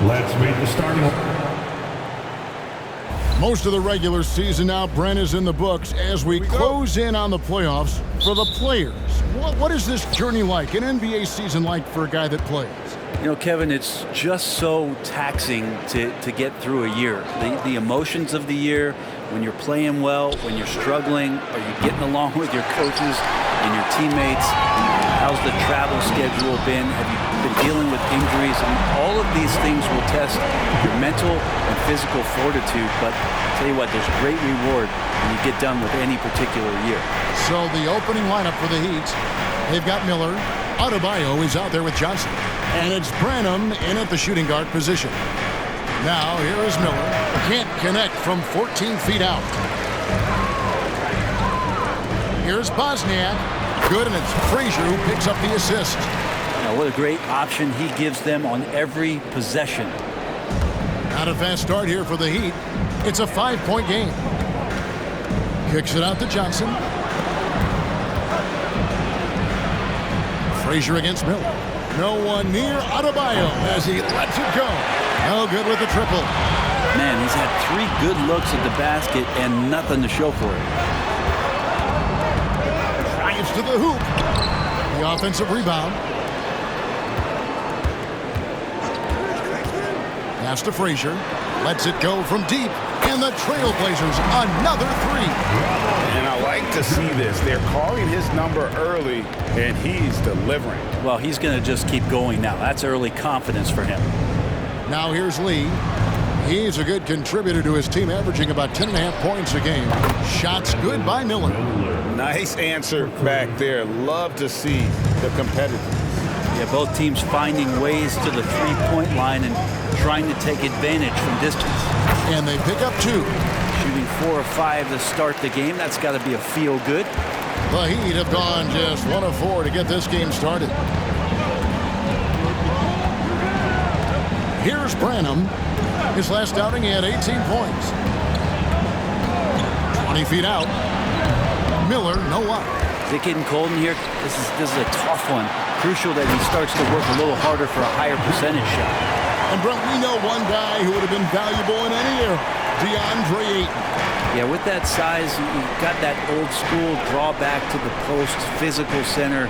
Let's meet the starting. Most of the regular season now, Brent, is in the books as we close in on the playoffs for the players. What is this journey like, an NBA season like for a guy that plays? You know, Kevin, it's just so taxing to get through a year. The emotions of the year, when you're playing well, when you're struggling, are you getting along with your coaches and your teammates? How's the travel schedule been? Have you been dealing with injuries? I mean, all of these things will test your mental and physical fortitude, but I'll tell you what, there's great reward when you get done with any particular year. So the opening lineup for the Heat, they've got Miller. Adebayo is out there with Johnson. And it's Branham in at the shooting guard position. Now here is Miller. Can't connect from 14 feet out. Here's Bosniak. Good, and it's Frazier who picks up the assist. Now, what a great option he gives them on every possession. Not a fast start here for the Heat. It's a 5-point game. Kicks it out to Johnson. Frazier against Miller. No one near Adebayo as he lets it go. No good with the triple. Man, he's had 3 good looks at the basket and nothing to show for it. Drives to the hoop. The offensive rebound. Pass to Frazier. Lets it go from deep. And the Trailblazers, another 3. And I like to see this. They're calling his number early, and he's delivering. Well, he's going to just keep going now. That's early confidence for him. Now here's Lee. He's a good contributor to his team, averaging about 10.5 points a game. Shots good by Miller. Nice answer back there. Love to see the competitiveness. Yeah, both teams finding ways to the three-point line and trying to take advantage from distance. And they pick up 2. Shooting 4 of 5 to start the game. That's got to be a feel-good. The Heat have gone just 1 of 4 to get this game started. Here's Branham. His last outing, he had 18 points. 20 feet out. Miller, no luck. Is it getting cold in here? This is a tough one. Crucial that he starts to work a little harder for a higher percentage shot. And Brent, we know one guy who would have been valuable in any year, DeAndre Ayton. Yeah, with that size, you've got that old school drawback to the post, physical center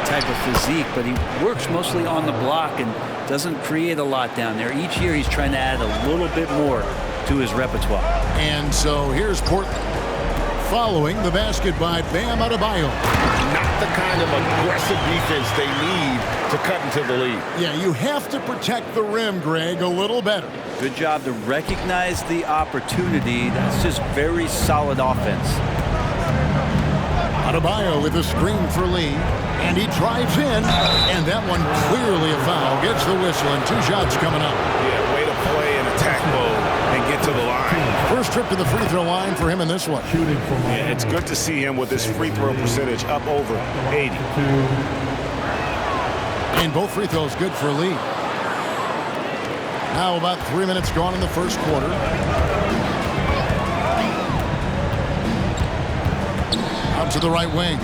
type of physique, but he works mostly on the block and doesn't create a lot down there. Each year he's trying to add a little bit more to his repertoire. And so here's Portland following the basket by Bam Adebayo. Not the kind of aggressive defense they need to cut into the lead. Yeah, you have to protect the rim, Greg, a little better. Good job to recognize the opportunity. That's just very solid offense. Adebayo with a screen for Lee, and he drives in, and that one clearly a foul. Gets the whistle, and 2 shots coming up. Yeah, way to play in attack mode and get to the line. First trip to the free throw line for him in this one. Yeah, it's good to see him with his free throw percentage up over 80. And both free throws good for Lee. Now about 3 minutes gone in the first quarter. Out to the right wing.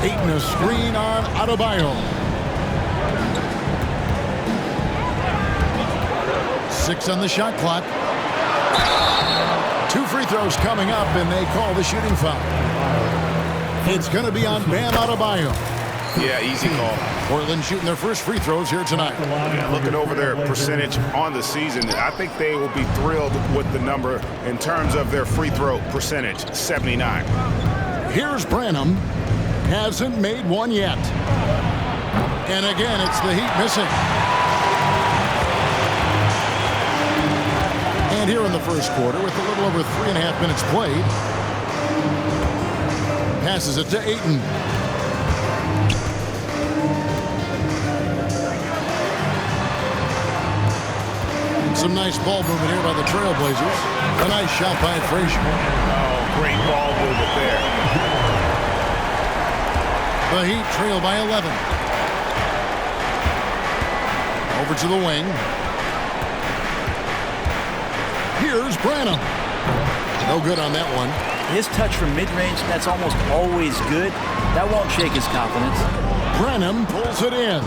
Ayton a screen on Adebayo. 6 on the shot clock. 2 free throws coming up, and they call the shooting foul. It's going to be on Bam Adebayo. Yeah, easy call. Portland shooting their first free throws here tonight. Yeah, looking over their percentage on the season, I think they will be thrilled with the number in terms of their free throw percentage, 79. Here's Branham. Hasn't made one yet. And again, it's the Heat missing. And here in the first quarter, with a little over 3.5 minutes played, passes it to Ayton. Some nice ball movement here by the Trailblazers. A nice shot by Frazier. Oh, great ball movement there. The Heat trail by 11. Over to the wing. Here's Branham. No good on that one. His touch from mid-range, that's almost always good. That won't shake his confidence. Branham pulls it in.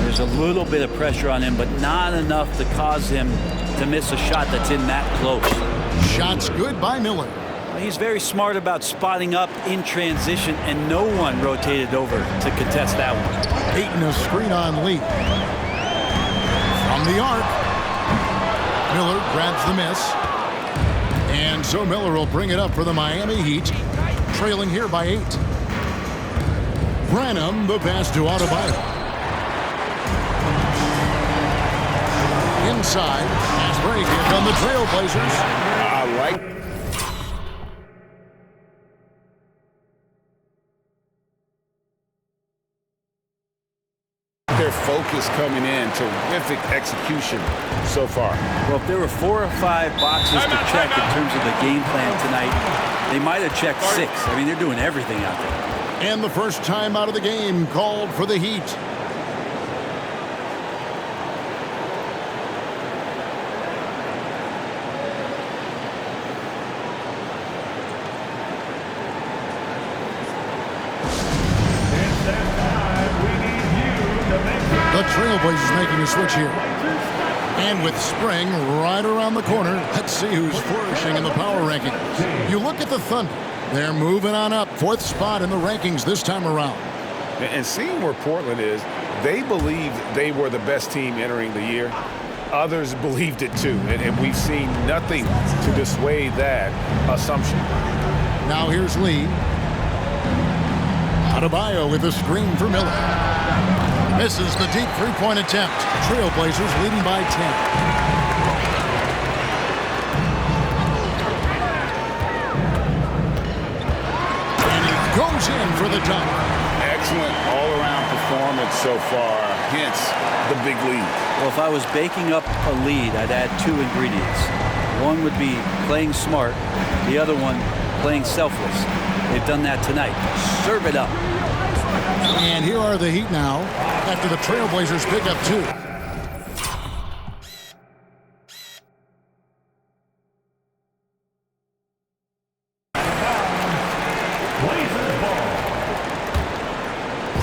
There's a little bit of pressure on him, but not enough to cause him to miss a shot that's in that close. Shot's good by Miller. He's very smart about spotting up in transition, and no one rotated over to contest that one. Peyton a screen on Lee. From the arc. Miller grabs the miss. And so Miller will bring it up for the Miami Heat, trailing here by 8. Branham, the pass to Adebayo. Inside, pass break here from the Trailblazers. I like their focus coming in. Terrific execution so far. Well, if there were 4 or 5 boxes to check in terms of the game plan tonight, they might have checked 6. I mean, they're doing everything out there. And the first time out of the game called for the Heat. The Trailblazers making a switch here. And with Spring right around the corner, let's see who's flourishing in the power rankings. You look at the Thunder. They're moving on up. 4th spot in the rankings this time around. And seeing where Portland is, they believed they were the best team entering the year. Others believed it too. And we've seen nothing to dissuade that assumption. Now here's Lee. Adebayo with a screen for Miller. Misses the deep three-point attempt. Trailblazers leading by 10. Goes in for the dunk. Excellent all-around performance so far, hence the big lead. Well, if I was baking up a lead, I'd add 2 ingredients. One would be playing smart, the other one playing selfless. They've done that tonight. Serve it up. And here are the Heat now after the Trailblazers pick up 2.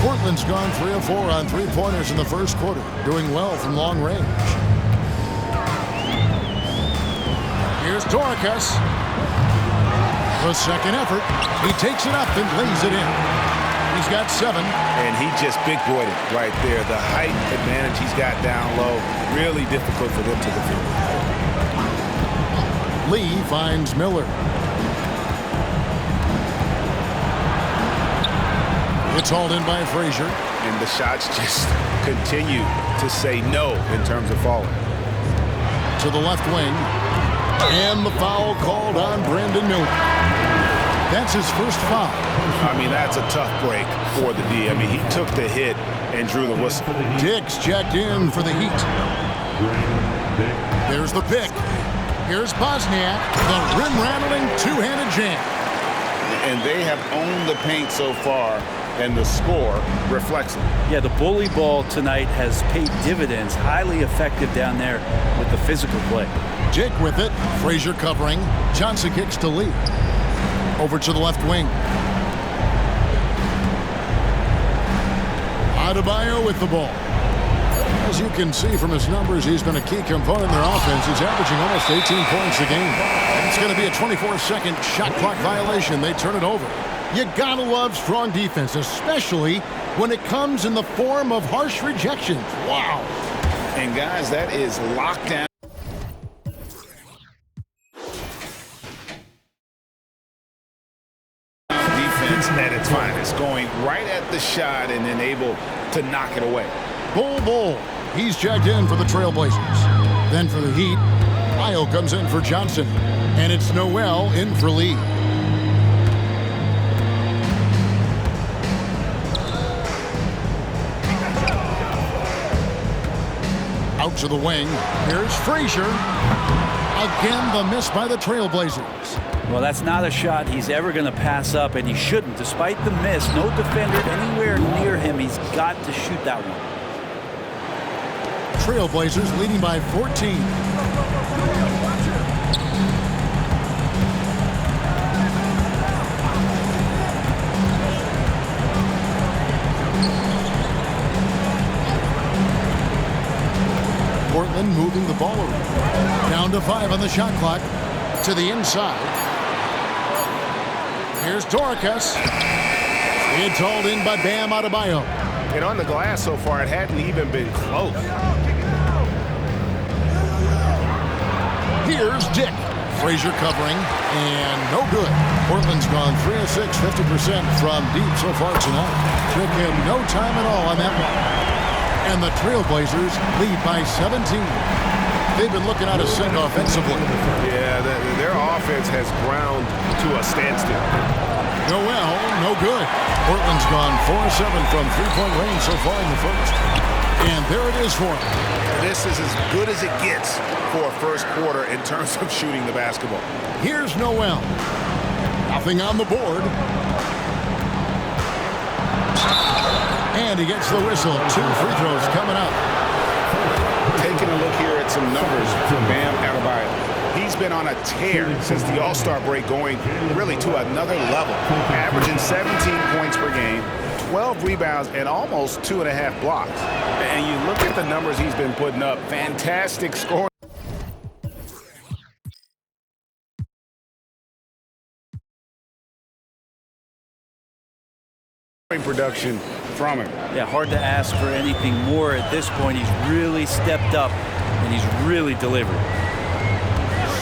Portland's gone 3 of 4 on 3-pointers in the first quarter, doing well from long range. Here's Doricus. The second effort. He takes it up and lays it in. He's got 7. And he just big-boyed it right there. The height advantage he's got down low, really difficult for them to defend. Lee finds Miller. It's hauled in by Frazier. And the shots just continue to say no in terms of falling. To the left wing. And the foul called on Brandon Miller. That's his first foul. I mean, that's a tough break for the D. I mean, he took the hit and drew the whistle. Dix checked in for the Heat. There's the pick. Here's Bosniak. The rim-rattling two-handed jam. And they have owned the paint so far, and the score reflects it. Yeah, the bully ball tonight has paid dividends. Highly effective down there with the physical play. Jake with it. Frazier covering. Johnson kicks to Lee. Over to the left wing. Adebayo with the ball. As you can see from his numbers, he's been a key component in their offense. He's averaging almost 18 points a game. And it's going to be a 24-second shot clock violation. They turn it over. You gotta love strong defense, especially when it comes in the form of harsh rejections. Wow. And guys, that is lockdown. Defense at its finest, going right at the shot and then able to knock it away. Bull. He's checked in for the Trailblazers. Then for the Heat, Ayo comes in for Johnson. And it's Noel in for Lee. Out to the wing. Here's Frazier. Again, the miss by the Trailblazers. Well, that's not a shot he's ever going to pass up, and he shouldn't. Despite the miss, no defender anywhere near him. He's got to shoot that one. Trailblazers leading by 14. Portland moving the ball around. Down to 5 on the shot clock. To the inside. Here's Doricus. It's hauled in by Bam Adebayo. And on the glass so far, it hadn't even been close. Here's Dick. Frazier covering, and no good. Portland's gone 3 of 6, 50% from deep so far tonight. Dick had no time at all on that one. And the Trailblazers lead by 17. They've been looking out of sync offensively. Yeah, their offense has ground to a standstill. Noel, no good. Portland's gone 4 of 7 from three-point range so far in the first. And there it is for him. This is as good as it gets for a first quarter in terms of shooting the basketball. Here's Noel. Nothing on the board. And he gets the whistle. 2 free throws coming up. Taking a look here at some numbers from Bam Adebayo. He's been on a tear since the All-Star break, going really to another level. Averaging 17 points per game, 12 rebounds, and almost 2.5 blocks. And you look at the numbers he's been putting up. Fantastic scoring production from him. Yeah, hard to ask for anything more at this point. He's really stepped up, and he's really delivered.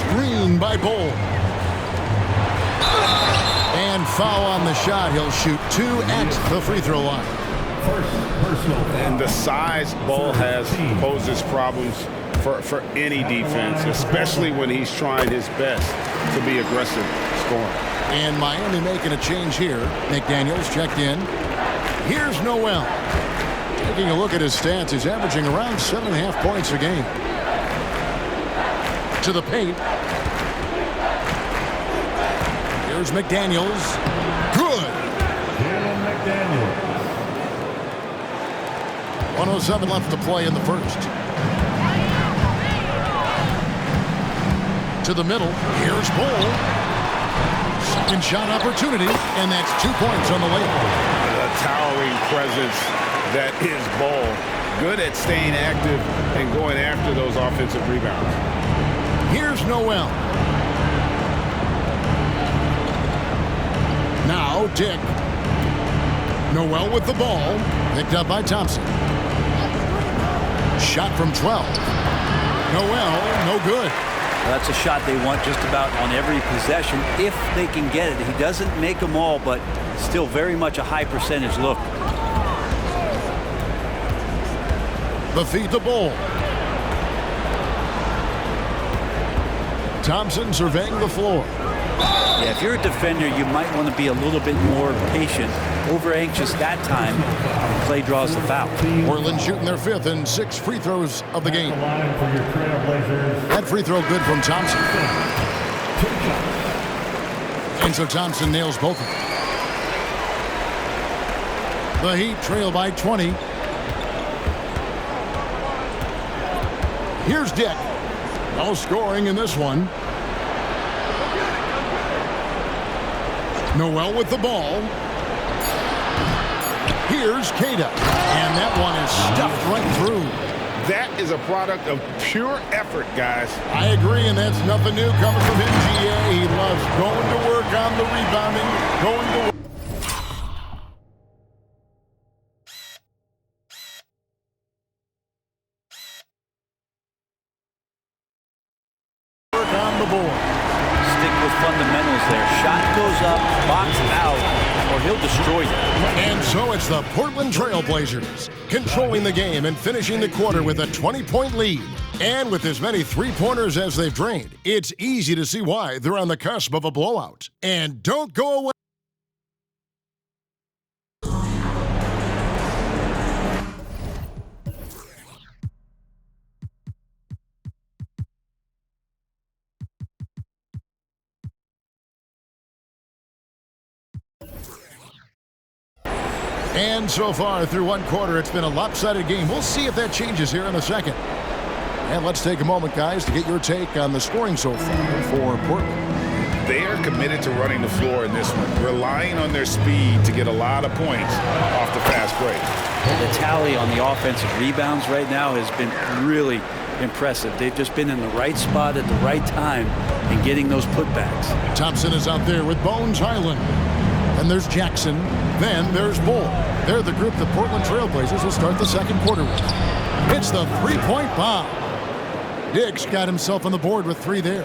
Screen by Bol. And foul on the shot. He'll shoot 2 at the free throw line. And the size Bol has poses problems for any defense, especially when he's trying his best to be aggressive scoring. And Miami making a change here. McDaniels checked in. Here's Noel. Taking a look at his stats, he's averaging around 7.5 points a game. To the paint. Here's McDaniels. Good. McDaniels. 1:07 left to play in the first. To the middle. Here's Bol. Second shot opportunity, and that's 2 points on the layup. The towering presence that is Bol. Good at staying active and going after those offensive rebounds. Here's Noel. Now Dick. Noel with the ball. Picked up by Thompson. Shot from 12. Noel, no good. Well, that's a shot they want just about on every possession if they can get it. He doesn't make them all, but still very much a high percentage look. The feed the Bol. Thompson surveying the floor. Yeah, if you're a defender, you might want to be a little bit more patient. Over anxious that time. Clay draws the foul. Portland shooting their 5th and 6 free throws of the game. Line for your Trailblazers. That free throw good from Thompson. And so Thompson nails both of them. The Heat trail by 20. Here's Dick. No scoring in this one. Noel with the ball. Here's Queta. And that one is stuffed right through. That is a product of pure effort, guys. I agree, and that's nothing new coming from MGA. He loves going to work on the rebounding, going to work on the board. Stick with fundamentals there. Shot goes up, box out, or he'll destroy you. And so it's the Portland Trailblazers controlling the game and finishing the quarter with a 20-point lead. And with as many three-pointers as they've drained, it's easy to see why they're on the cusp of a blowout. And don't go away. And so far through one quarter, it's been a lopsided game. We'll see if that changes here in a second. And let's take a moment, guys, to get your take on the scoring so far for Portland. They are committed to running the floor in this one, relying on their speed to get a lot of points off the fast break. The tally on the offensive rebounds right now has been really impressive. They've just been in the right spot at the right time and getting those putbacks. Thompson is out there with Bones Hyland. And there's Jackson. Then there's Bull. They're the group the Portland Trailblazers will start the second quarter with. It's the three-point bomb. Dick's got himself on the board with 3 there.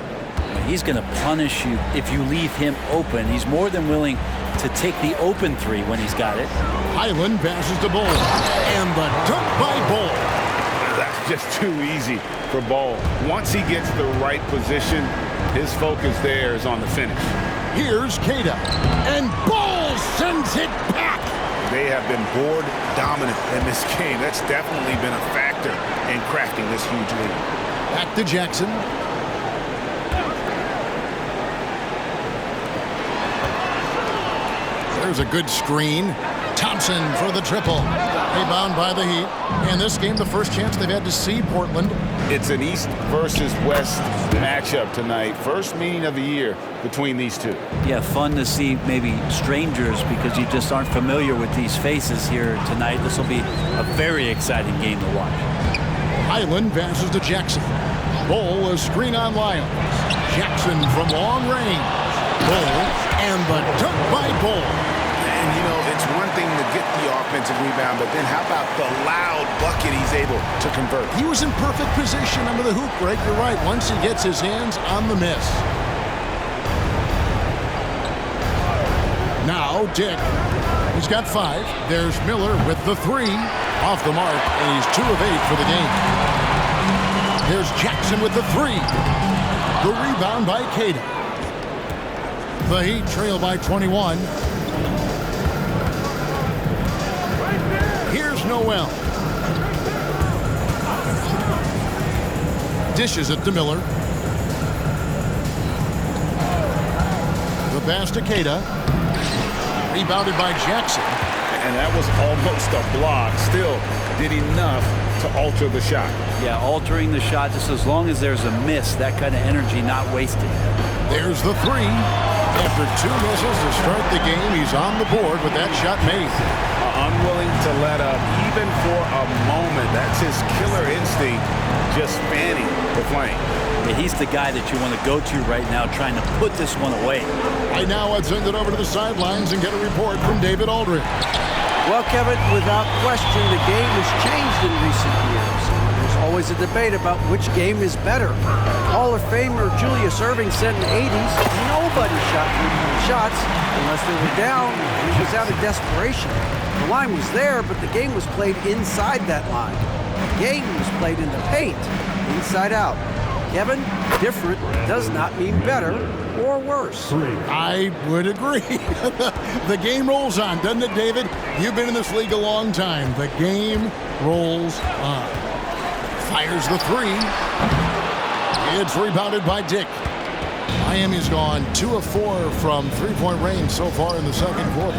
He's going to punish you if you leave him open. He's more than willing to take the open 3 when he's got it. Hyland passes to Bull. And the dunk by Bull. That's just too easy for Ball. Once he gets the right position, his focus there is on the finish. Here's Queta. And Bull sends it back. They have been board dominant in this game. That's definitely been a factor in crafting this huge lead. Back to Jackson. There's a good screen. Thompson for the triple. Rebound by the Heat. In this game, the first chance they've had to see Portland. It's an East versus West matchup tonight. First meeting of the year between these two. Yeah, fun to see maybe strangers because you just aren't familiar with these faces here tonight. This will be a very exciting game to watch. Hyland passes to Jackson. Bull, a screen on Lyons. Jackson from long range. Bull, and the dunk by Bull. And, you know, it's one thing to get the offensive rebound, but then how about the loud bucket he's able to convert? He was in perfect position under the hoop, Greg. You're right. Once he gets his hands on the miss. Now, Dick. He's got 5. There's Miller with the 3. Off the mark, and he's 2 of 8 for the game. There's Jackson with the 3. The rebound by Queta. The Heat trail by 21. Here's Noel. Dishes it to Miller. The pass to Queta. Rebounded by Jackson. And that was almost a block. Still did enough to alter the shot. Yeah, altering the shot just as long as there's a miss, that kind of energy not wasted. There's the 3. After 2 misses to start the game, he's on the board with that shot made. Unwilling to let up even for a moment. That's his killer instinct, just fanning the flame. Yeah, he's the guy that you want to go to right now trying to put this one away. Right now, I'd send it over to the sidelines and get a report from David Aldridge. Well, Kevin, without question, the game has changed in recent years. There's always a debate about which game is better. Hall of Famer Julius Erving said in the 80s, nobody shot 3-point shots unless they were down, and it was out of desperation. The line was there, but the game was played inside that line. The game was played in the paint, inside out. Kevin, different does not mean better or worse. I would agree. The game rolls on, doesn't it, David? You've been in this league a long time. The game rolls on. Fires the 3. It's rebounded by Dick. Miami's gone 2 of 4 from 3-point range so far in the second quarter.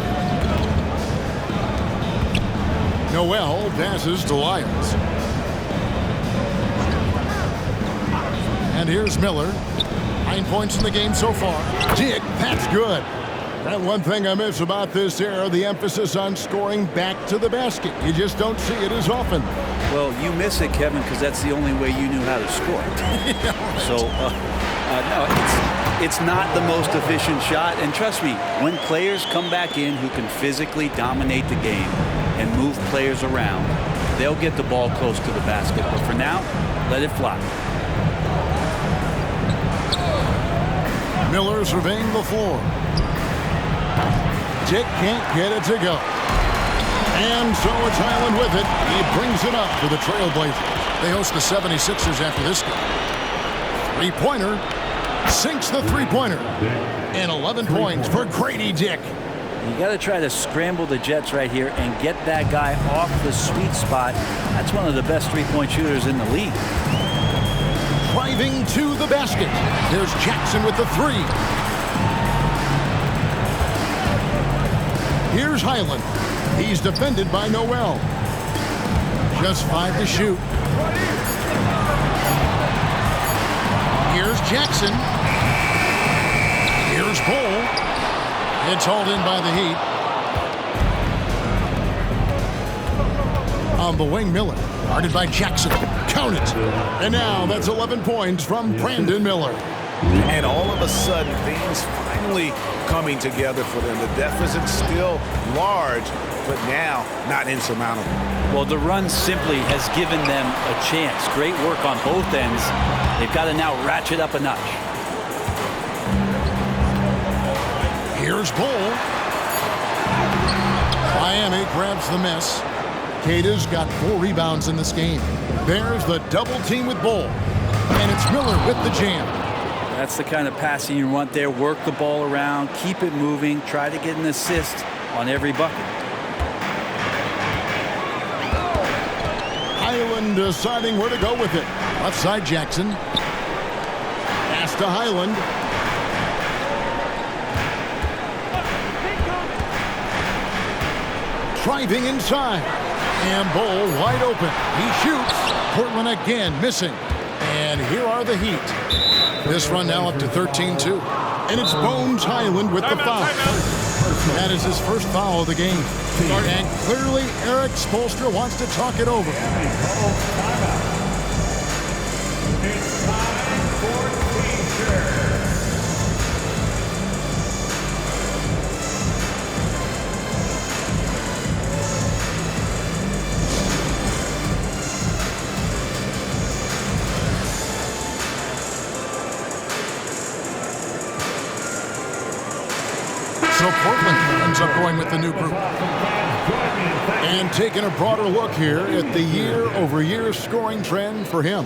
Noel passes to Lyons. And here's Miller. 9 points in the game so far. Dick, that's good. And one thing I miss about this era, the emphasis on scoring back to the basket. You just don't see it as often. Well, you miss it, Kevin, because that's the only way you knew how to score. So, no, it's not the most efficient shot. And trust me, when players come back in who can physically dominate the game and move players around, they'll get the ball close to the basket. But for now, let it fly. Miller surveying the floor. Dick can't get it to go. And so it's Hyland with it. He brings it up for the Trailblazers. They host the 76ers after this game. Three-pointer. Sinks the three-pointer. And 11 points for Grady Dick. You got to try to scramble the Jets right here and get that guy off the sweet spot. That's one of the best three-point shooters in the league. Driving to the basket. There's Jackson with the 3. Here's Hyland. He's defended by Noel. Just 5 to shoot. Here's Jackson. Here's Bull. It's hauled in by the Heat. On the wing, Miller. Guarded by Jackson. Count it. And now that's 11 points from Brandon Miller. And all of a sudden, things finally coming together for them. The deficit's still large, but now not insurmountable. Well, the run simply has given them a chance. Great work on both ends. They've got to now ratchet up a notch. Here's Bull. Miami grabs the miss. Cata's got 4 rebounds in this game. There's the double team with Bull. And it's Miller with the jam. That's the kind of passing you want there. Work the ball around, keep it moving, try to get an assist on every bucket. Highland deciding where to go with it. Left side Jackson. Pass to Highland. Driving inside. And Bull wide open. He shoots. Portland again missing. And here are the Heat. This run now up to 13-2. And it's Bones Highland with the foul. That is his first foul of the game. And clearly Eric Spoelstra wants to talk it over. It's time for teacher. So Portland ends up going with the new group. And taking a broader look here at the year-over-year scoring trend for him.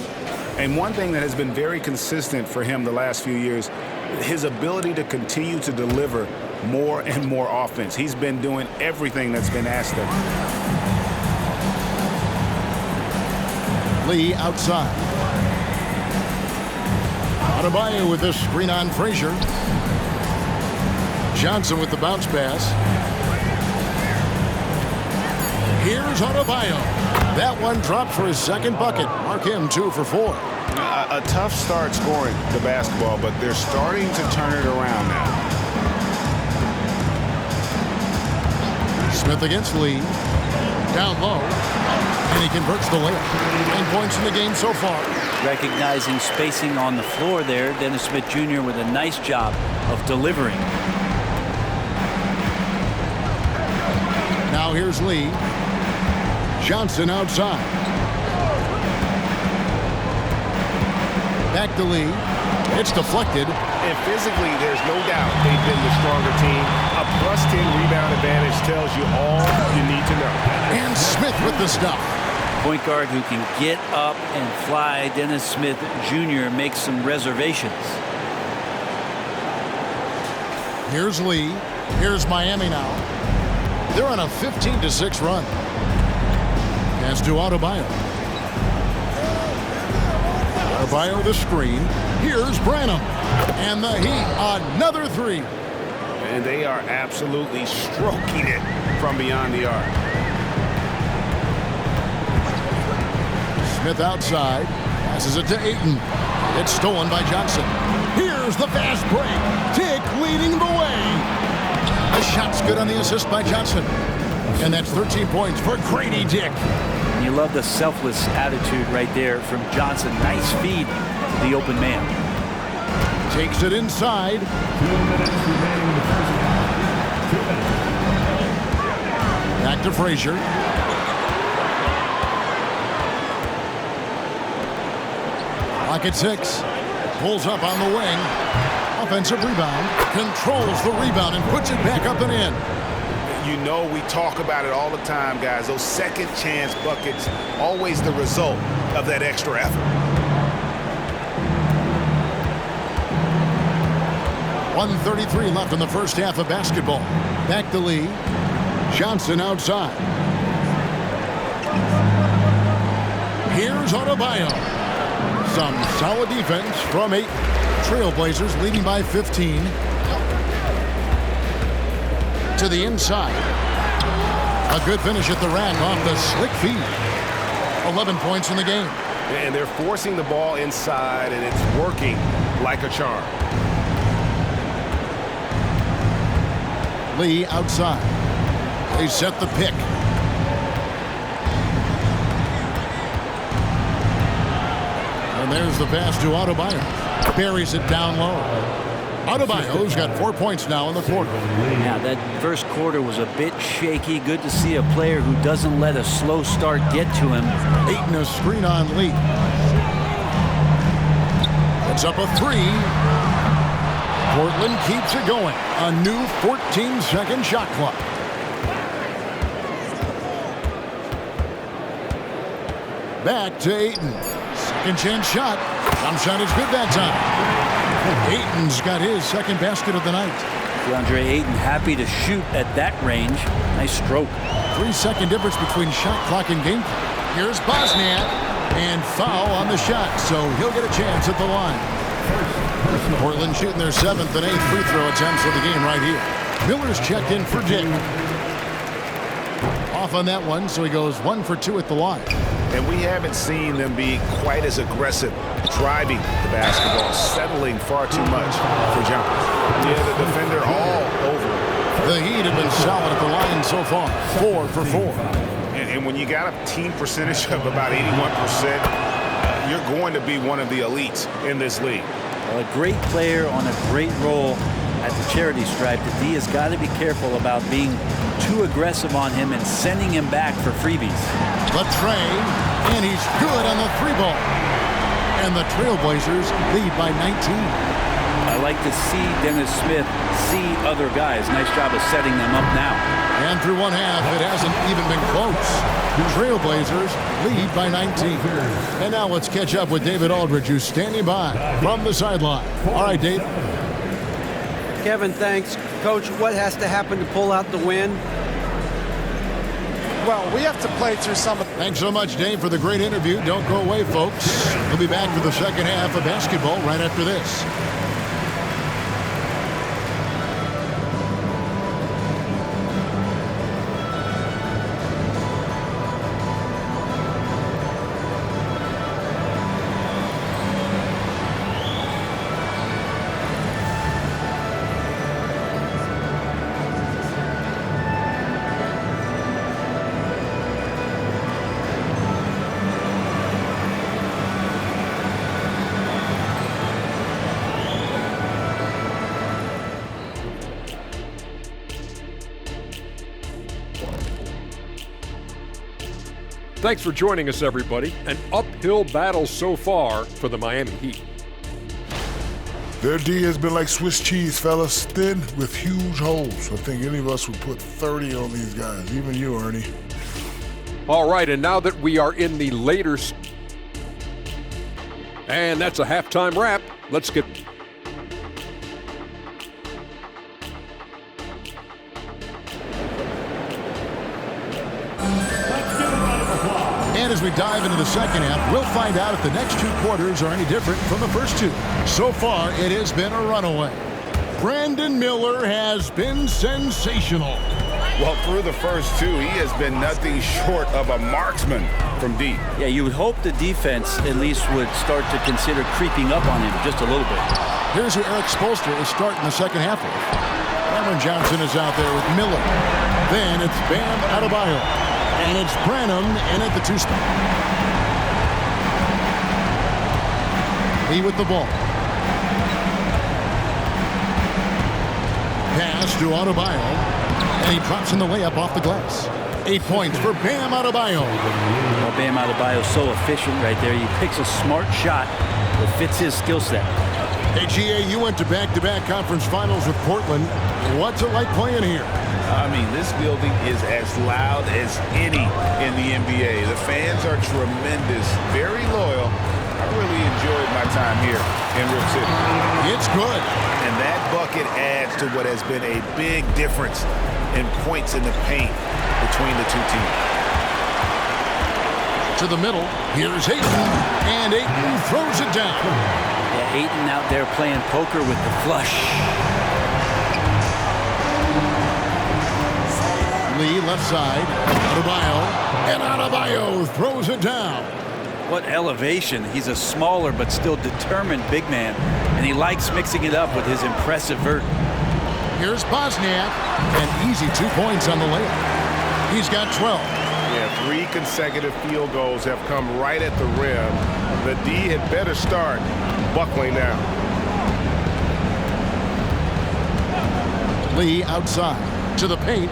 And one thing that has been very consistent for him the last few years, his ability to continue to deliver more and more offense. He's been doing everything that's been asked of him. Lee outside. Adebayo with this screen on Frazier. Johnson with the bounce pass. Here's Adebayo. That one dropped for his second bucket. Mark him 2 for 4. A tough start scoring the basketball, but they're starting to turn it around now. Smith against Lee. Down low. And he converts the layup. 9 points in the game so far. Recognizing spacing on the floor there, Dennis Smith Jr. with a nice job of delivering. Now here's Lee. Johnson outside. Back to Lee. It's deflected. And physically, there's no doubt they've been the stronger team. A +10 rebound advantage tells you all you need to know. And Smith with the stuff. Point guard who can get up and fly. Dennis Smith Jr. makes some reservations. Here's Lee. Here's Miami now. They're on a 15-6 run. Pass to Adebayo. Adebayo the screen. Here's Branham. And the Heat, another 3. And they are absolutely stroking it from beyond the arc. Smith outside. Passes it to Ayton. It's stolen by Johnson. Here's the fast break. Tick leading the way. The shot's good on the assist by Johnson. And that's 13 points for Grady Dick. You love the selfless attitude right there from Johnson. Nice feed to the open man. Takes it inside. 2 minutes remaining in the first half. 2 minutes. Back to Frazier. Clock at 6. Pulls up on the wing. Offensive rebound. Controls the rebound and puts it back up and in. You know we talk about it all the time, guys. Those second chance buckets, always the result of that extra effort. 1:33 left in the first half of basketball. Back to Lee. Johnson outside. Here's Adebayo. Some solid defense from 8. Trailblazers leading by 15. To the inside. A good finish at the rack off the slick feed. 11 points in the game. And they're forcing the ball inside, and it's working like a charm. Lee outside. They set the pick. And there's the pass to Adebayo. Buries it down low. Adebayo's got 4 points now in the quarter. Now, that first quarter was a bit shaky. Good to see a player who doesn't let a slow start get to him. Ayton a screen on Lee. It's up a 3. Portland keeps it going. A new 14-second shot clock. Back to Ayton. Second chance shot. Jump shot is good that time. Ayton's got his second basket of the night. DeAndre Ayton happy to shoot at that range. Nice stroke. 3-second difference between shot clock and game clock. Here's Bosniak. And foul on the shot, so he'll get a chance at the line. Portland shooting their 7th and 8th free throw attempts of the game right here. Miller's checked in for Dick. Off on that one, so he goes 1 for 2 at the line. And we haven't seen them be quite as aggressive driving the basketball, settling far too much for jumpers. Yeah, the defender all over. The Heat have been solid at the line so far, 4 for 4. And when you got a team percentage of about 81%, you're going to be one of the elites in this league. Well, a great player on a great role at the charity stripe. The D has got to be careful about being too aggressive on him and sending him back for freebies. Latrey, and he's good on the 3-ball. And the Trailblazers lead by 19. I like to see Dennis Smith see other guys. Nice job of setting them up now. And through one half, it hasn't even been close. The Trailblazers lead by 19. And now let's catch up with David Aldridge, who's standing by from the sideline. All right, Dave. Kevin, thanks. Coach, what has to happen to pull out the win? Well, we have to play through some of... Thanks so much, Dave, for the great interview. Don't go away, folks. We'll be back for the second half of basketball right after this. Thanks for joining us, everybody. An uphill battle so far for the Miami Heat. Their D has been like Swiss cheese, fellas, thin with huge holes. I think any of us would put 30 on these guys, even you, Ernie. All right, and now that we are in the later... And that's a halftime wrap. Let's get... And as we dive into the second half, we'll find out if the next 2 quarters are any different from the first 2. So far, it has been a runaway. Brandon Miller has been sensational. Well, through the first 2, he has been nothing short of a marksman from deep. Yeah, you would hope the defense at least would start to consider creeping up on him just a little bit. Here's who Eric Spoelstra is starting the second half with. Cameron Johnson is out there with Miller. Then it's Bam Adebayo. And it's Branham in at the 2 spot. Lee with the ball. Pass to Adebayo. And he drops in the layup off the glass. 8 points for Bam Adebayo. Well, Bam Adebayo is so efficient right there. He picks a smart shot that fits his skill set. Hey, GA, you went to back-to-back conference finals with Portland. What's it like playing here? I mean, this building is as loud as any in the NBA. The fans are tremendous, very loyal. I really enjoyed my time here in Rip City. It's good. And that bucket adds to what has been a big difference in points in the paint between the 2 teams. To the middle, here's Ayton, and Ayton throws it down. Yeah, Ayton out there playing poker with the flush. Lee left side, Adebayo, and Adebayo throws it down. What elevation. He's a smaller but still determined big man, and he likes mixing it up with his impressive vert. Here's Bosniak, and easy 2 points on the layup. He's got 12. Yeah, 3 consecutive field goals have come right at the rim. The D had better start buckling now. Lee outside to the paint.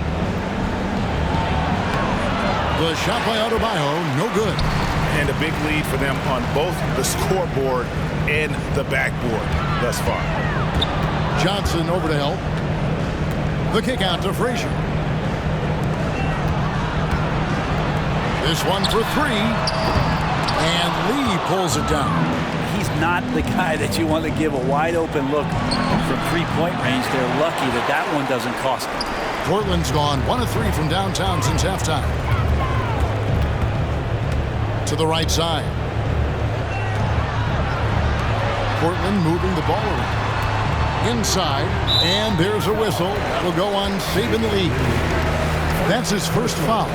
The shot by Adebayo, no good. And a big lead for them on both the scoreboard and the backboard thus far. Johnson over to help. The kick out to Frazier. This one for 3. And Lee pulls it down. He's not the guy that you want to give a wide open look from 3-point range. They're lucky that that one doesn't cost them. Portland's gone 1 of 3 from downtown since halftime. To the right side. Portland moving the ball around. Inside, and there's a whistle. That'll go on saving the lead. That's his first foul.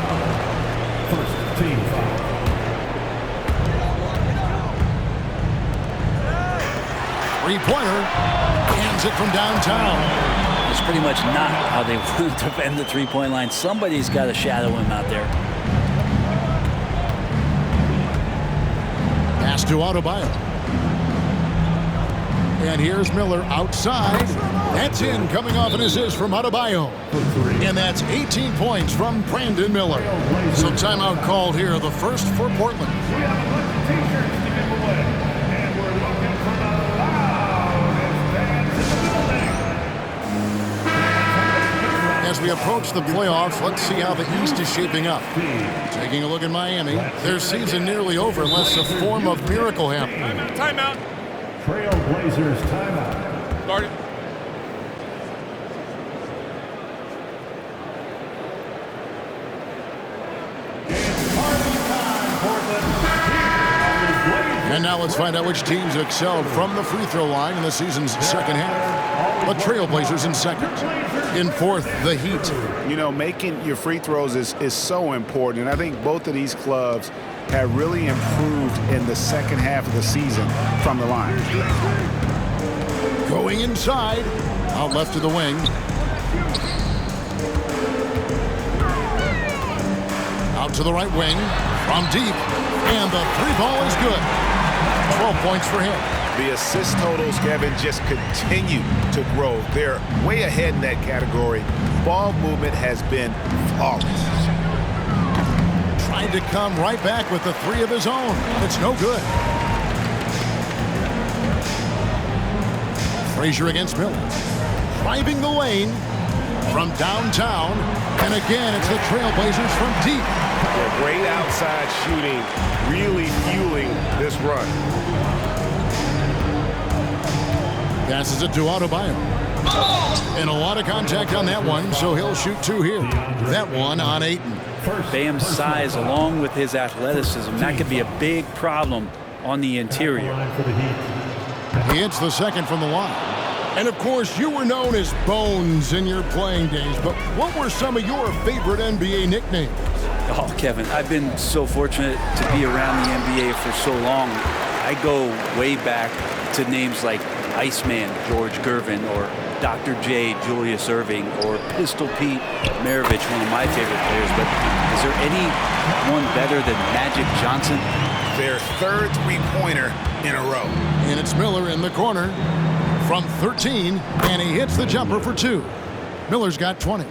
First team foul. Three-pointer. Hands it from downtown. It's pretty much not how they want to defend the three-point line. Somebody's got to shadow him out there. Pass to Adebayo. And here's Miller outside. That's in, coming off an assist from Adebayo. And that's 18 points from Brandon Miller. So timeout called here, the first for Portland. We have a bunch of t-shirts to give away. And we're looking for the loudest fans in the building. As we approach the playoffs, let's see how the East is shaping up. Taking a look at Miami, their season nearly over unless a form of miracle happens. Timeout. Trailblazers timeout. Started. It's party time, Portland. Here are the Blazers. And now let's find out which teams excelled from the free throw line in the season's second half. The Trailblazers in second. In fourth, the Heat. You know, making your free throws is so important. And I think both of these clubs have really improved in the second half of the season from the line. Going inside. Out left to the wing. Out to the right wing. From deep. And the three ball is good. 12 points for him. The assist totals, Kevin, just continue to grow. They're way ahead in that category. Ball movement has been flawless. Trying to come right back with the 3 of his own. It's no good. Frazier against Miller. Driving the lane from downtown. And again, it's the Trailblazers from deep. Yeah, great outside shooting, really fueling this run. Passes it to Adebayo. And a lot of contact on that one, so he'll shoot 2 here. That one on Ayton. Bam's size along with his athleticism, that could be a big problem on the interior. He hits the second from the line. And of course, you were known as Bones in your playing days, but what were some of your favorite NBA nicknames? Oh, Kevin, I've been so fortunate to be around the NBA for so long. I go way back to names like Iceman, George Gervin, or Dr. J, Julius Erving, or Pistol Pete Maravich, one of my favorite players. But is there anyone better than Magic Johnson? Their third three-pointer in a row. And it's Miller in the corner from 13, and he hits the jumper for 2. Miller's got 20.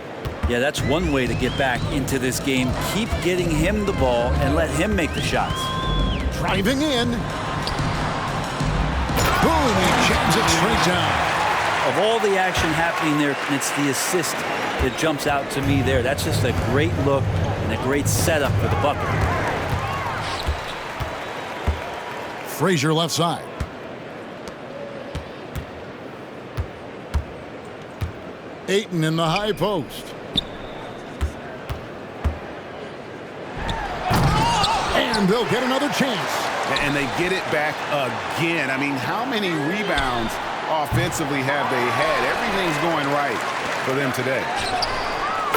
Yeah, that's one way to get back into this game. Keep getting him the ball and let him make the shots. Driving in. Boom, he jams it straight down. Of all the action happening there, it's the assist that jumps out to me there. That's just a great look and a great setup for the bucket. Frazier left side. Ayton in the high post. And they'll get another chance. And they get it back again. I mean, how many rebounds offensively have they had? Everything's going right for them today.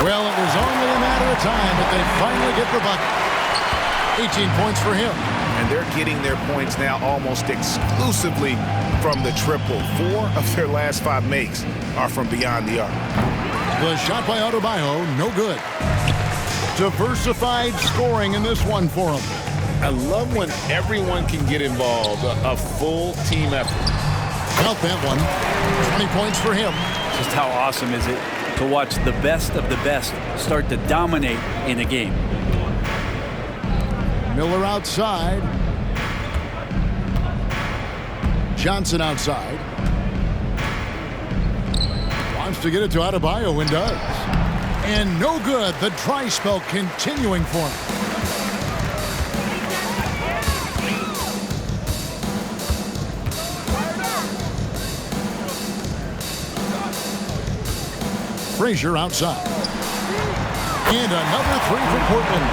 Well, it was only a matter of time, but they finally get the bucket. 18 points for him. And they're getting their points now almost exclusively from the triple. 4 of their last 5 makes are from beyond the arc. The shot by Adebayo, no good. Diversified scoring in this one for him. I love when everyone can get involved, a full team effort. Count that one. 20 points for him. Just how awesome is it to watch the best of the best start to dominate in a game. Miller outside. Johnson outside. Wants to get it to Adebayo and does. And no good. The dry spell continuing for him. Frazier outside. And another three for Portland.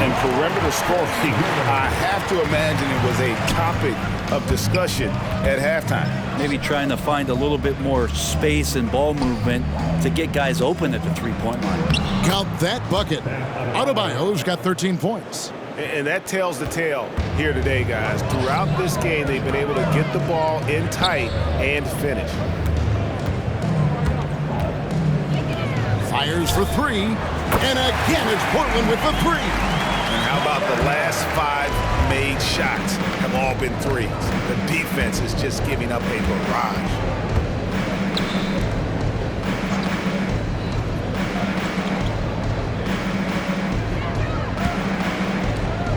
And perimeter scoring, I have to imagine it was a topic of discussion at halftime. Maybe trying to find a little bit more space and ball movement to get guys open at the three-point line. Count that bucket. Adebayo's got 13 points. And that tells the tale here today, guys. Throughout this game, they've been able to get the ball in tight and finish. Fires for three. And again, it's Portland with the three. And how about the last 5 made shots have all been threes? The defense is just giving up a barrage.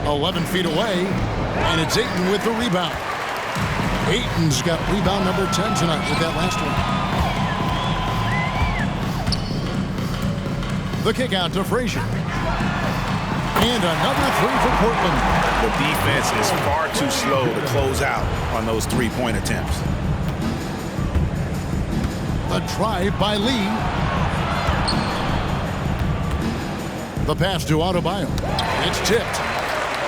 .11 feet away, and it's Ayton with the rebound. Ayton's got rebound number 10 tonight with that last one. The kick out to Frazier. And another three for Portland. The defense is far too slow to close out on those three-point attempts. The drive by Lee. The pass to Adebayo. It's tipped.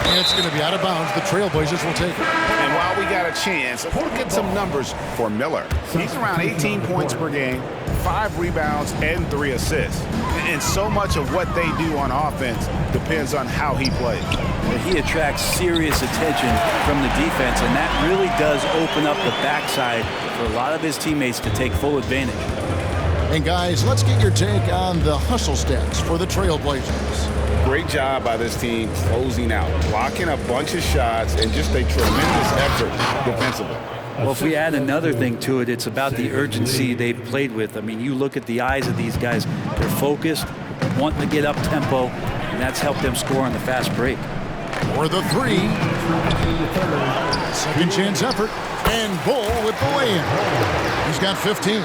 And it's going to be out of bounds. The Trailblazers will take it. And while we got a chance, let's look at some numbers for Miller. He's around 18 points per game, 5 rebounds, and 3 assists. And so much of what they do on offense depends on how he plays. Well, he attracts serious attention from the defense, and that really does open up the backside for a lot of his teammates to take full advantage. And guys, let's get your take on the hustle stats for the Trailblazers. Great job by this team closing out, blocking a bunch of shots, and just a tremendous effort defensively. Well, if we add another thing to it, it's about the urgency they've played with. I mean, you look at the eyes of these guys. They're focused, wanting to get up tempo, and that's helped them score on the fast break. For the three. Second chance effort. And Bull with the lay-in. He's got 15.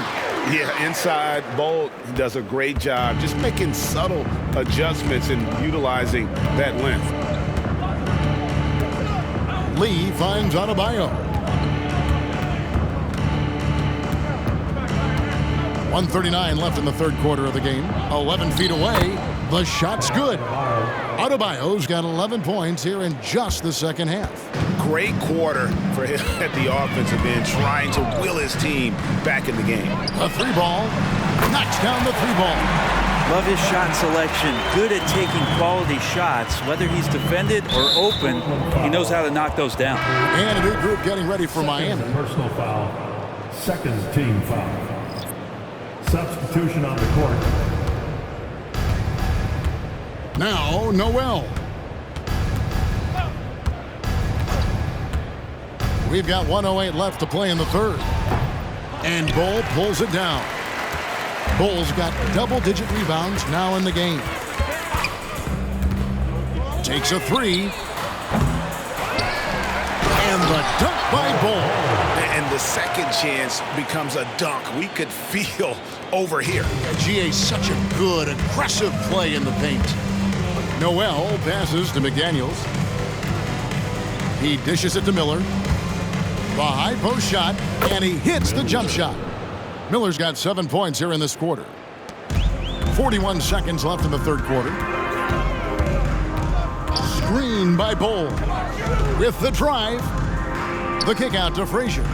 Yeah, inside, Bolt does a great job just making subtle adjustments and utilizing that length. Lee finds Adebayo. 1:39 left in the third quarter of the game. 11 feet away. The shot's good. Adebayo's got 11 points here in just the second half. Great quarter for him at the offensive end, trying to will his team back in the game. A three ball. Knocks down the three ball. Love his shot selection. Good at taking quality shots. Whether he's defended or open, he knows how to knock those down. And a new group getting ready for Miami. Personal foul. Second team foul. Substitution on the court. Now, Noel. We've got 1:08 left to play in the third. And Bull pulls it down. Bull's got double-digit rebounds now in the game. Takes a three. And the dunk by Bull. And the second chance becomes a dunk. We could feel over here. GA, such a good, aggressive play in the paint. Noel passes to McDaniels. He dishes it to Miller. The high post shot, and he hits the jump shot. Miller's got 7 points here in this quarter. 41 seconds left in the third quarter. Screen by Bull. With the drive, the kick out to Frazier.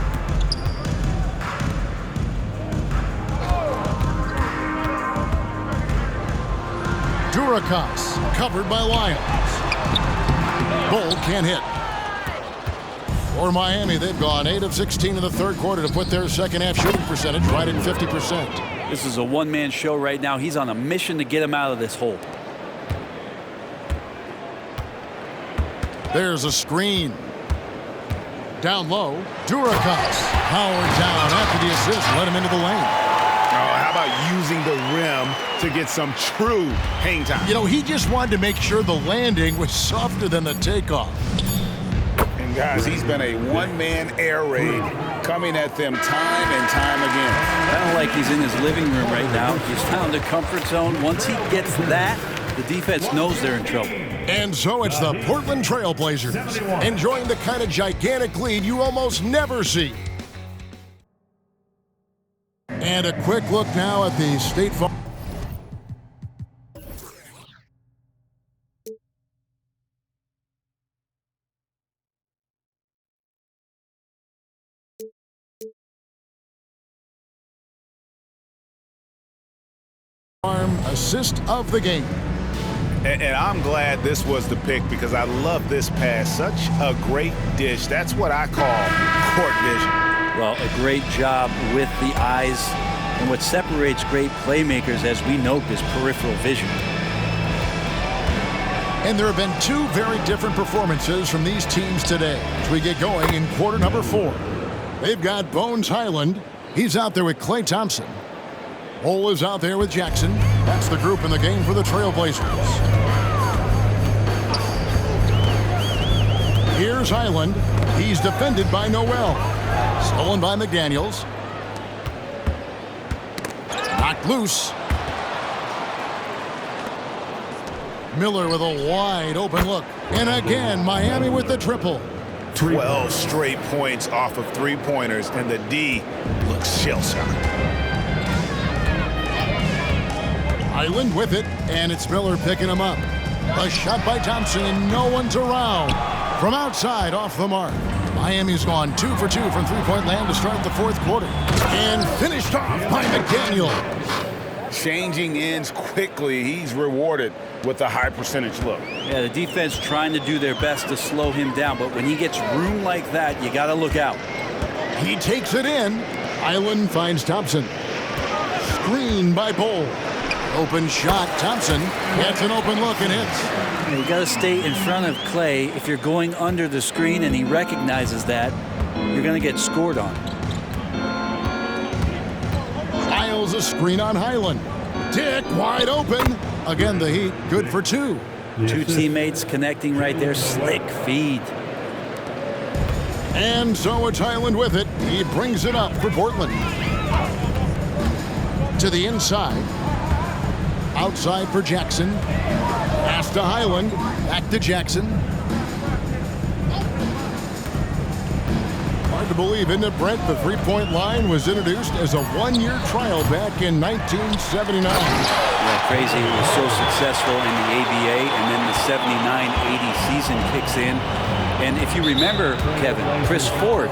Durakas covered by Lyons. Bull can't hit. For Miami, they've gone 8 of 16 in the third quarter to put their second half shooting percentage right at 50%. This is a one-man show right now. He's on a mission to get him out of this hole. There's a screen. Down low, Durakas powered down after the assist, let him into the lane. Oh, how about using the rim to get some true hang time? You know, he just wanted to make sure the landing was softer than the takeoff. And guys, he's been a one-man air raid coming at them time and time again. Kind of like he's in his living room right now. He's found the comfort zone. Once he gets that, the defense knows they're in trouble. And so it's the Portland Trail Blazers enjoying the kind of gigantic lead you almost never see. And a quick look now at the State Farm. Assist of the game. And I'm glad this was the pick because I love this pass. Such a great dish. That's what I call court vision. Well, a great job with the eyes. And what separates great playmakers, as we note, is peripheral vision. And there have been two very different performances from these teams today as we get going in quarter number 4. They've got Bones Hyland. He's out there with Klay Thompson. Ole is out there with Jackson. That's the group in the game for the Trailblazers. Here's Hyland. He's defended by Noel. Stolen by McDaniels. Knocked loose. Miller with a wide open look. And again, Miami with the triple. 12 straight points off of three-pointers, and the D looks shell-shocked. Hyland with it, and it's Miller picking him up. A shot by Thompson, and no one's around. From outside, off the mark. Miami's gone 2 for 2 from three-point land to start the fourth quarter. And finished off by McDaniel. Changing ends quickly. He's rewarded with a high percentage look. Yeah, the defense trying to do their best to slow him down, but when he gets room like that, you got to look out. He takes it in. Hyland finds Thompson. Screen by Bol. Open shot. Thompson gets an open look and hits. You got to stay in front of Klay. If you're going under the screen and he recognizes that, you're going to get scored on. Files a screen on Hyland. Dick wide open. Again, the Heat good for 2. Two teammates connecting right there. Slick feed. And so it's Hyland with it. He brings it up for Portland. To the inside. Outside for Jackson. Pass to Hyland. Back to Jackson. Hard to believe, isn't it, Brent? The three-point line was introduced as a one-year trial back in 1979. Yeah, crazy. It was so successful in the ABA, and then the 79-80 season kicks in. And if you remember, Kevin, Chris Ford,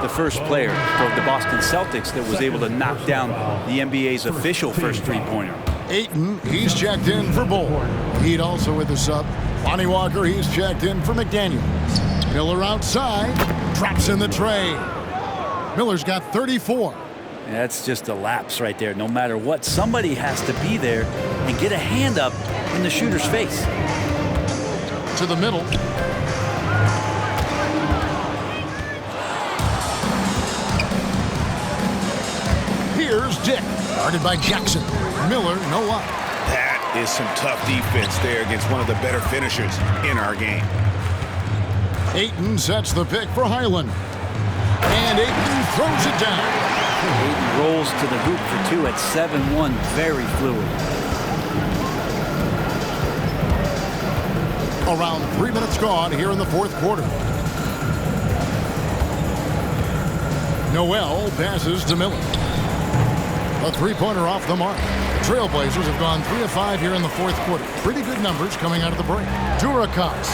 the first player for the Boston Celtics that was able to knock down the NBA's official first three-pointer. Ayton, he's checked in for Bol. Heat also with the sub. Lonnie Walker, he's checked in for McDaniel. Miller outside, drops in the tray. Miller's got 34. That's just a lapse right there. No matter what, somebody has to be there and get a hand up in the shooter's face. To the middle. Here's Dick, guarded by Jackson. Miller, no up. That is some tough defense there against one of the better finishers in our game. Ayton sets the pick for Hyland. And Ayton throws it down. Ayton rolls to the hoop for 2 at 7-1. Very fluid. Around 3 minutes gone here in the fourth quarter. Noel passes to Miller. A three-pointer off the mark. The Trailblazers have gone 3 of 5 here in the fourth quarter. Pretty good numbers coming out of the break. Durakas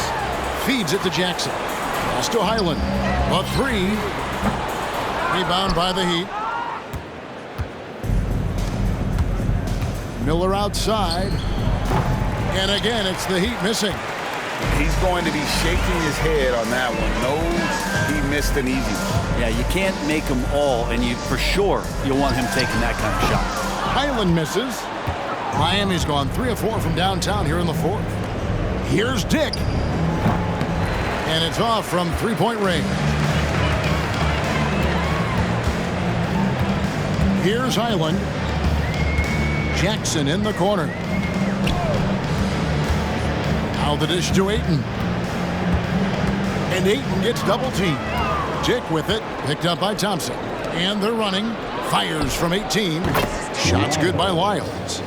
feeds it to Jackson. Pass to Hyland. A 3. Rebound by the Heat. Miller outside. And again, it's the Heat missing. He's going to be shaking his head on that one. No, he missed an easy one. Yeah, you can't make them all, and you for sure you'll want him taking that kind of shot. Hyland misses. Miami's gone 3 of 4 from downtown here in the fourth. Here's Dick. And it's off from three-point range. Here's Highland. Jackson in the corner. Now the dish to Ayton. And Ayton gets double-teamed. Dick with it, picked up by Thompson. And they're running. Fires from 18. Shots good by Lyles.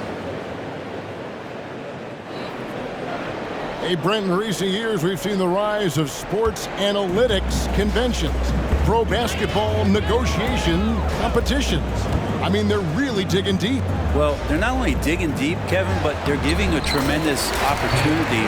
Hey, Brent, in recent years, we've seen the rise of sports analytics conventions, pro basketball negotiation competitions. I mean, they're really digging deep. Well, they're not only digging deep, Kevin, but they're giving a tremendous opportunity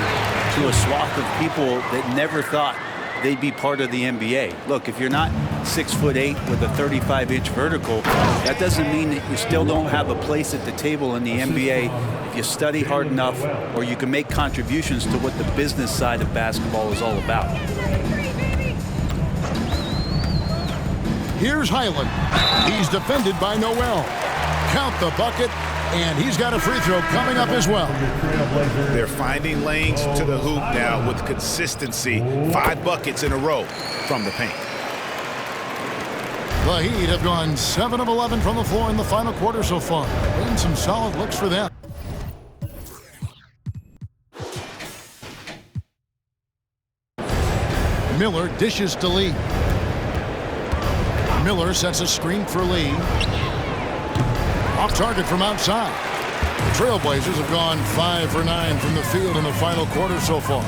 to a swath of people that never thought they'd be part of the NBA. Look, if you're not 6'8" with a 35-inch vertical, that doesn't mean that you still don't have a place at the table in the NBA if you study hard enough, or you can make contributions to what the business side of basketball is all about. Here's Highland. He's defended by Noel. Count the bucket, and he's got a free throw coming up as well. They're finding lanes to the hoop now with consistency. 5 buckets in a row from the paint. The Heat have gone 7 of 11 from the floor in the final quarter so far. And some solid looks for them. Miller dishes to Lee. Miller sets a screen for Lee. Off target from outside. The Trailblazers have gone 5 for 9 from the field in the final quarter so far.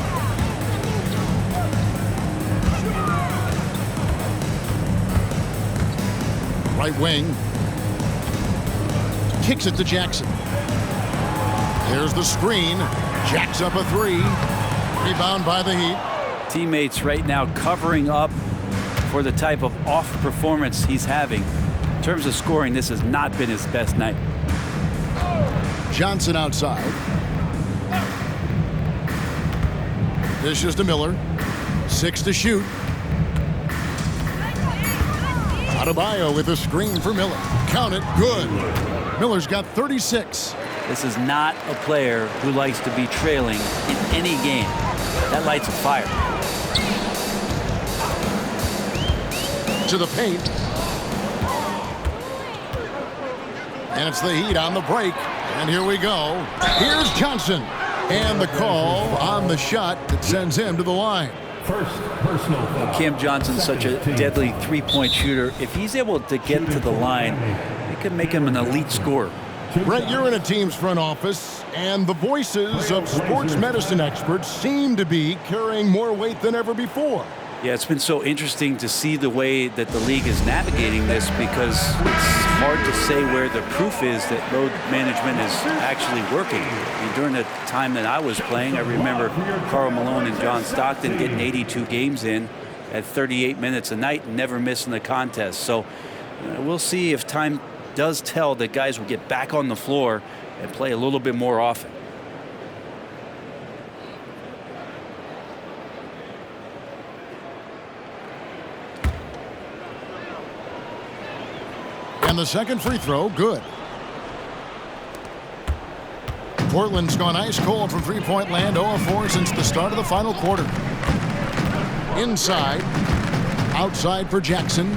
Right wing. Kicks it to Jackson. There's the screen. Jacks up a 3. Rebound by the Heat. Teammates right now covering up for the type of off performance he's having. In terms of scoring, this has not been his best night. Johnson outside. Dishes to Miller. 6 to shoot. Adebayo with a screen for Miller. Count it. Good. Miller's got 36. This is not a player who likes to be trailing in any game. That lights a fire. To the paint. And it's the Heat on the break. And here we go. Here's Johnson. And the call on the shot that sends him to the line. First personal foul. Cam Johnson's such a deadly three-point shooter. If he's able to get to the line, it could make him an elite scorer. Brett, you're in a team's front office, and the voices of sports medicine experts seem to be carrying more weight than ever before. Yeah, it's been so interesting to see the way that the league is navigating this, because it's hard to say where the proof is that load management is actually working. I mean, during the time that I was playing, I remember Karl Malone and John Stockton getting 82 games in at 38 minutes a night and never missing a contest. So we'll see if time does tell that guys will get back on the floor and play a little bit more often. And the second free throw, good. Portland's gone ice cold from three-point land, 0-4 since the start of the final quarter. Inside, outside for Jackson.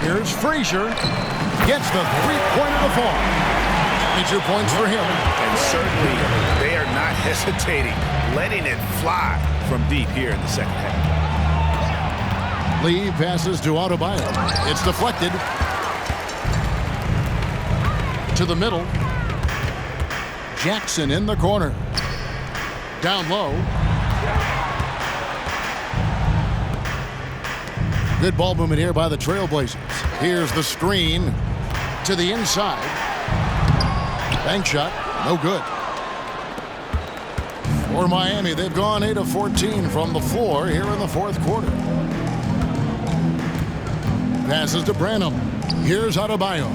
Here's Frazier. Gets the three-pointer to fall. 22 points for him. And certainly they are not hesitating, letting it fly from deep here in the second half. Lee passes to Adebayo. It's deflected. To the middle. Jackson in the corner. Down low. Good ball movement here by the Trailblazers. Here's the screen to the inside. Bank shot, no good. For Miami, they've gone 8 of 14 from the floor here in the fourth quarter. Passes to Branham. Here's Adebayo.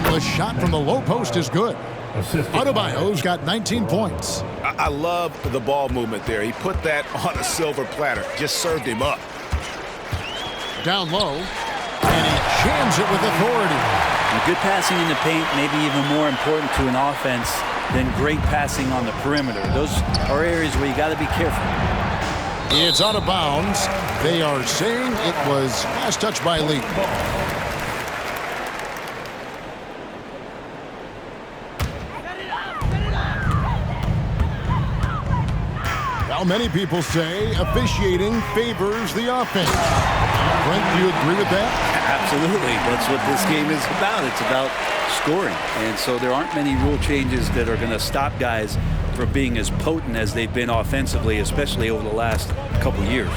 The shot from the low post is good. Adebayo's got 19 points. I love the ball movement there. He put that on a silver platter. Just served him up. Down low. And he jams it with authority. And good passing in the paint, maybe even more important to an offense than great passing on the perimeter. Those are areas where you got to be careful. It's out of bounds. They are saying it was last touch by Lee. Well, many people say officiating favors the offense. Brent, do you agree with that? Absolutely. That's what this game is about. It's about scoring. And so there aren't many rule changes that are going to stop guys from being as potent as they've been offensively, especially over the last couple years.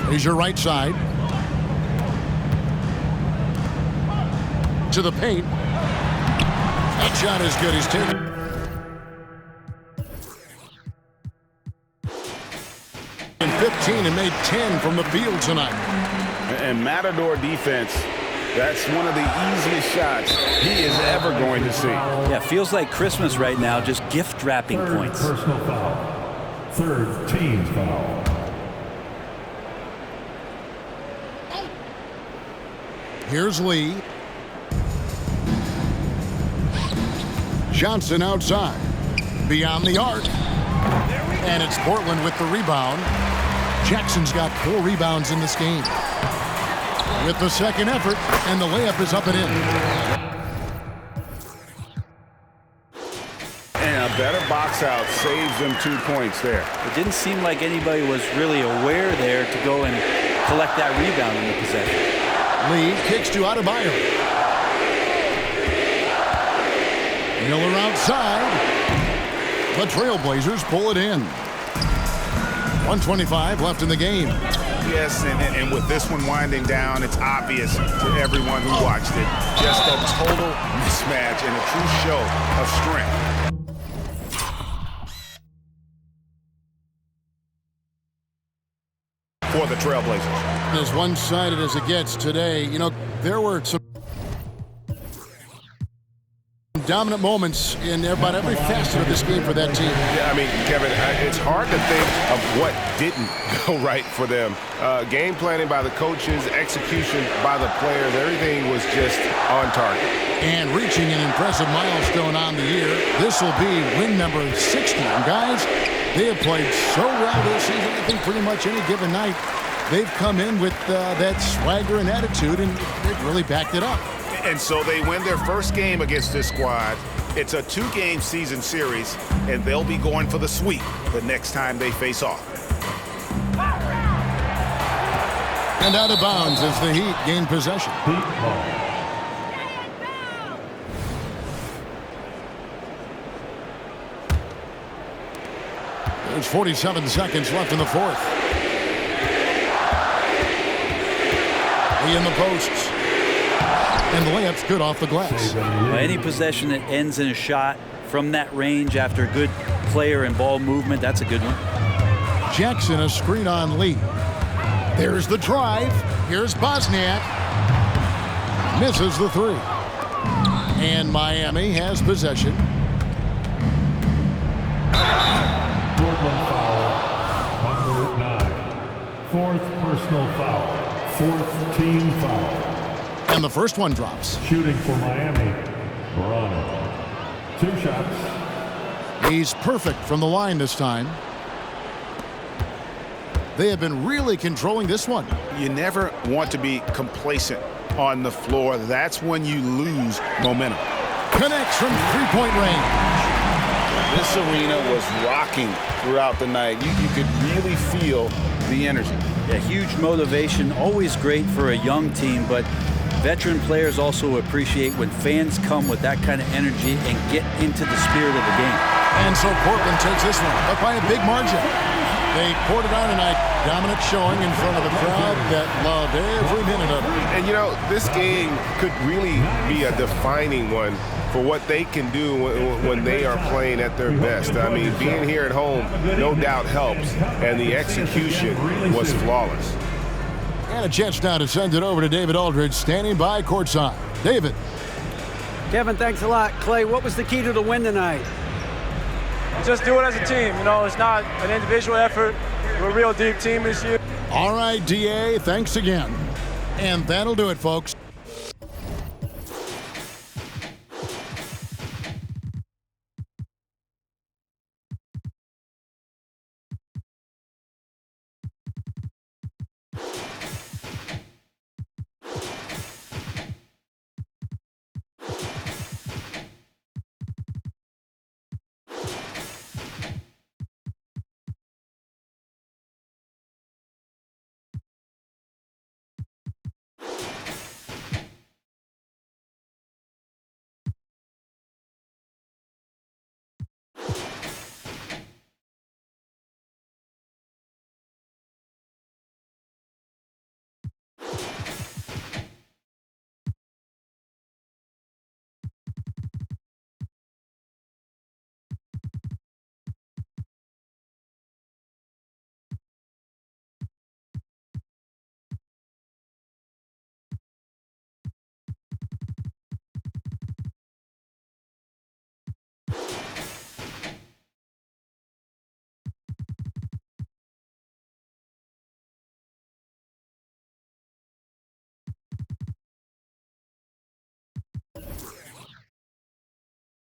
Here's your right side. To the paint. That shot is good. He's taken. And 15 and made 10 from the field tonight. And Matador defense, that's one of the easiest shots he is ever going to see. Yeah, feels like Christmas right now, just gift wrapping points. Personal foul. Third team foul. Here's Lee. Johnson outside. Beyond the arc. And it's Portland with the rebound. Jackson's got 4 rebounds in this game. With the second effort, and the layup is up and in. And a better box out saves them 2 points there. It didn't seem like anybody was really aware there to go and collect that rebound in the possession. Lee kicks to Adebayo. Miller outside. The Trailblazers pull it in. 1:25 left in the game. Yes, and with this one winding down, it's obvious to everyone who watched it. Just a total mismatch and a true show of strength. For the Trailblazers. As one-sided as it gets today, you know, there were some dominant moments in about every facet of this game for that team. Yeah, I mean, Kevin, it's hard to think of what didn't go right for them. Game planning by the coaches, execution by the players, everything was just on target. And reaching an impressive milestone on the year, this will be win number 60. And guys, they have played so well this season. I think pretty much any given night, they've come in with that swagger and attitude, and they've really backed it up. And so they win their first game against this squad. It's a 2-game season series, and they'll be going for the sweep the next time they face off. And out of bounds as the Heat gain possession. There's 47 seconds left in the fourth. Lee in the posts. And the layup's good off the glass. Any possession that ends in a shot from that range after a good player and ball movement, that's a good one. Jackson, a screen on Lee. There's the drive. Here's Bosniak. Misses the 3. And Miami has possession. Portland foul. Number 9. Fourth personal foul. Fourth team foul. And the first one drops. Shooting for Miami. Verano. 2 shots. He's perfect from the line this time. They have been really controlling this one. You never want to be complacent on the floor. That's when you lose momentum. Connects from 3-point range. This arena was rocking throughout the night. You could really feel the energy. Yeah, huge motivation, always great for a young team, but veteran players also appreciate when fans come with that kind of energy and get into the spirit of the game. And so Portland takes this one, but by a big margin. They poured it on tonight. Dominant showing in front of a crowd that loved every minute of it. And, you know, this game could really be a defining one for what they can do when they are playing at their best. I mean, being here at home no doubt helps, and the execution was flawless. And a chance now to send it over to David Aldridge, standing by courtside. David. Kevin, thanks a lot. Clay, what was the key to the win tonight? Just do it as a team. You know, it's not an individual effort. We're a real deep team this year. All right, DA, thanks again. And that'll do it, folks.